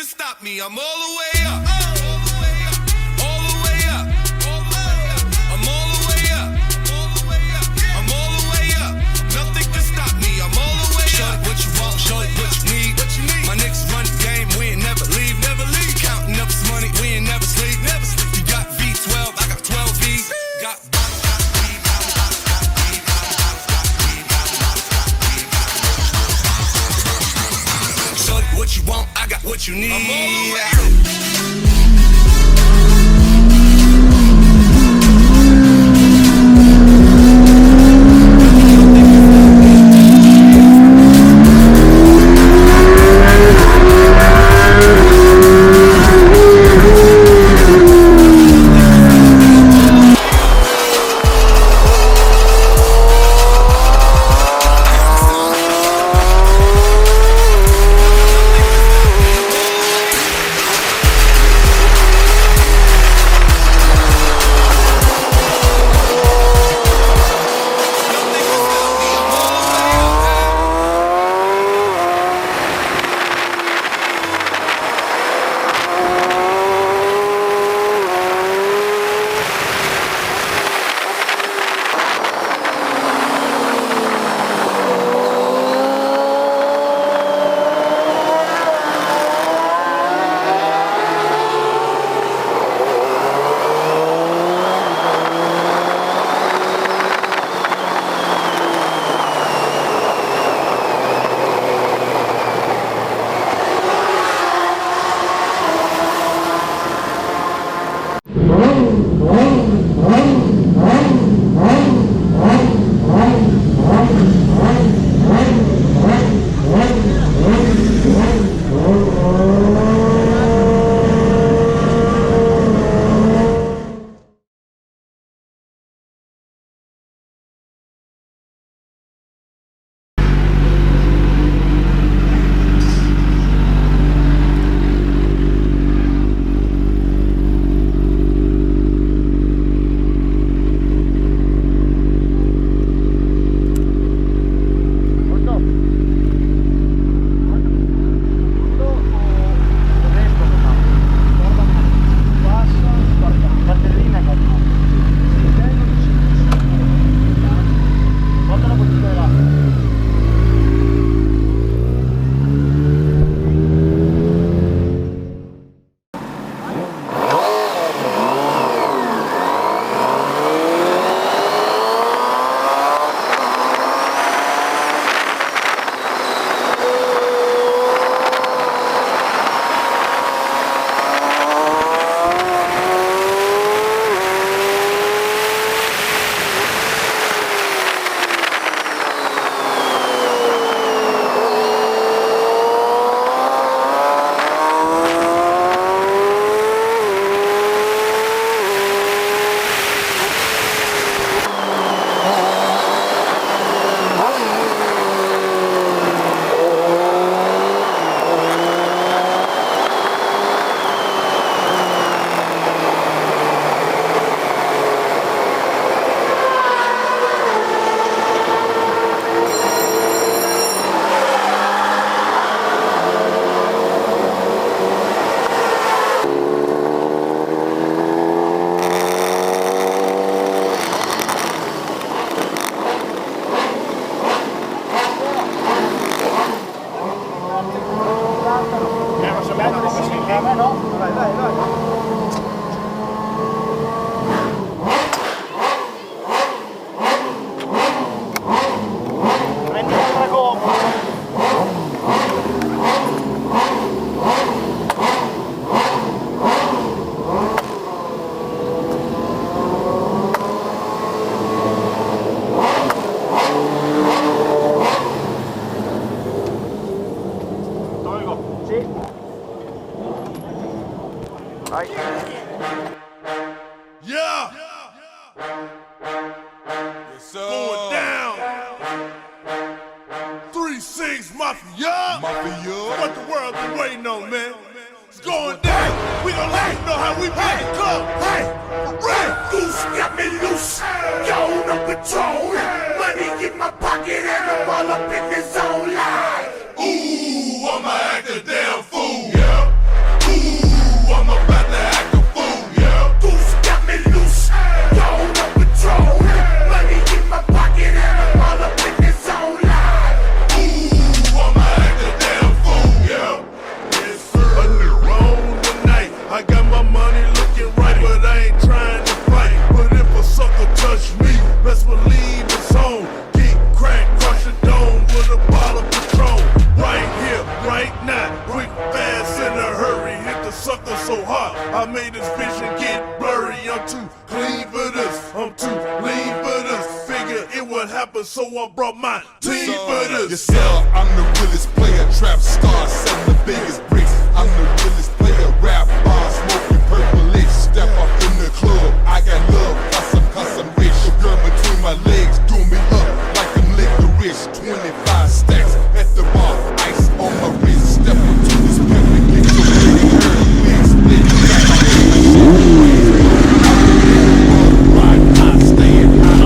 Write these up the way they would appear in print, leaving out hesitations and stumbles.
can stop me. I'm all the way up. All the way up. All the way up. All the way up. I'm all the way up. All the way up. I'm all the way up. Nothing can stop me. I'm all the way up. Show it what you want. Show it what you need. What you need. My niggas run the game. We ain't never leave. Never leave. Counting up this money. We ain't never sleep. Never sleep. You got V12. I got 12 V's. Got what you want, I got what you need. Yeah. Yes, sir. Going down. 3-6 Mafia. Mafia. What the world been waiting on, man? It's going down. We gon' let you know how we play the club. Hey, right. Goose got me loose. Gone up control. Money in my pocket and I'm all up in the zone. Like, ooh, I'ma act a damn fool. Yeah. what happened, so I brought my team for this. Yes, sir, I'm the realest player, trap star, selling the biggest bricks. I'm the realest player, rap bar, smoking purple lit. Step up in the club, I got love, cause I'm rich. The girl between my legs, do me up like I'm licorice. 25 stacks at the bar, ice on my wrist. Step up to this pimp and get your pretty hair wig split. Got my ride high, staying high.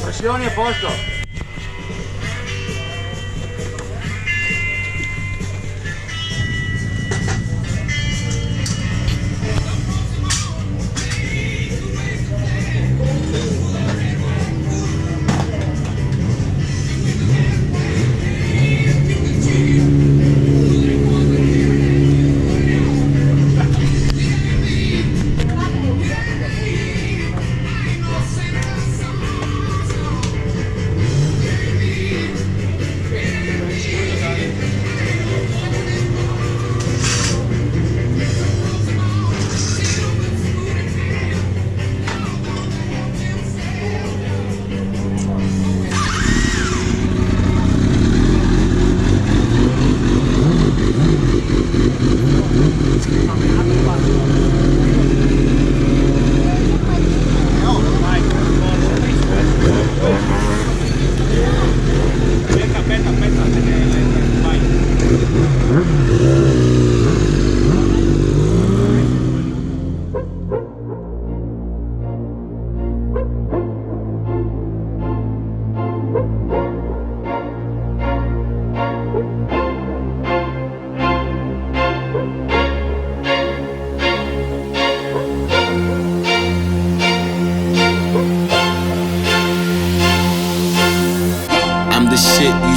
Pressioni a posto.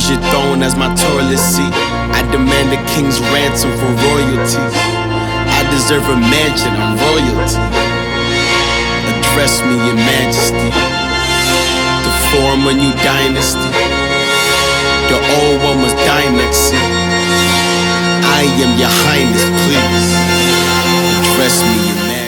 Your throne as my toilet seat. I demand a king's ransom for royalties. I deserve a mansion, I'm royalty. Address me, your majesty. To form a new dynasty. The old one was dynasty. I am your highness, please. Address me, your majesty.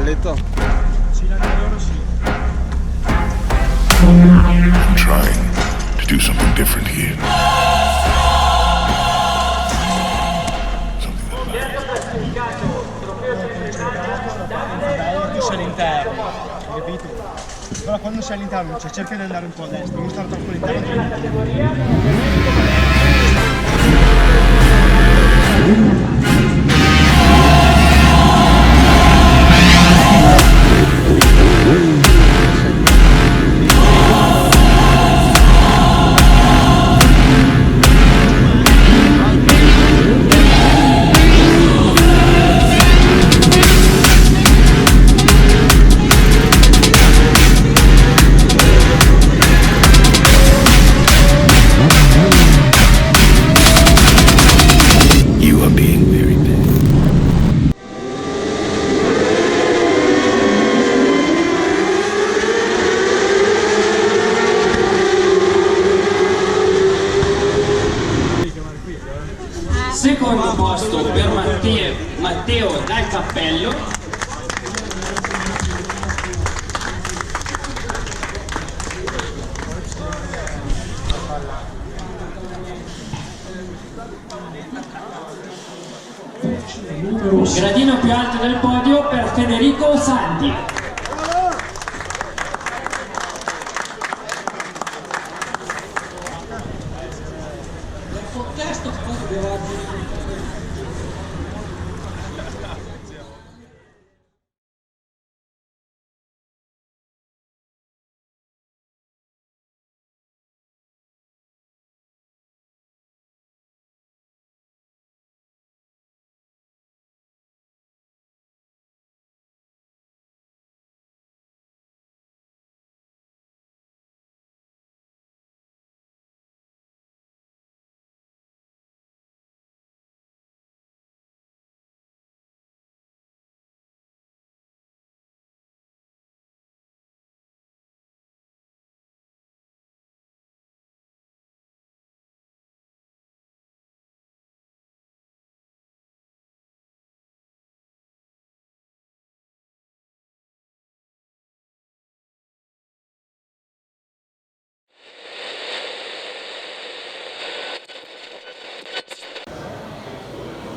balletto? I'm trying to do something different here. Something that matters. Tu sei all'interno, hai capito? Però quando sei all'interno, cioè, cerca di andare un po' a destra, non stare troppo all'interno. Secondo posto per Matteo Dal Cappello. Gradino più alto del podio per Federico Santi.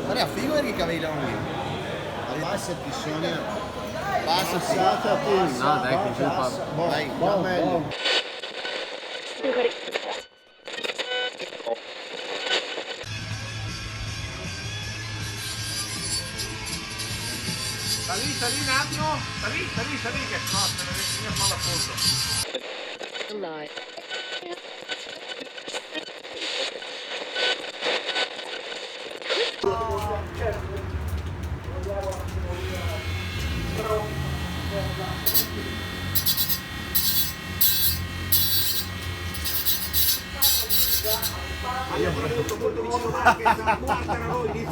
Guarda, figo perché i capelli lunghi. Passa il pissone. Passa, passata a te. No, dai, che giù passa. Vai, va meglio. Salì un attimo. Salì, che no, se ne viene a la foto. Io ho preso tutto il mondo, ma che guardano voi,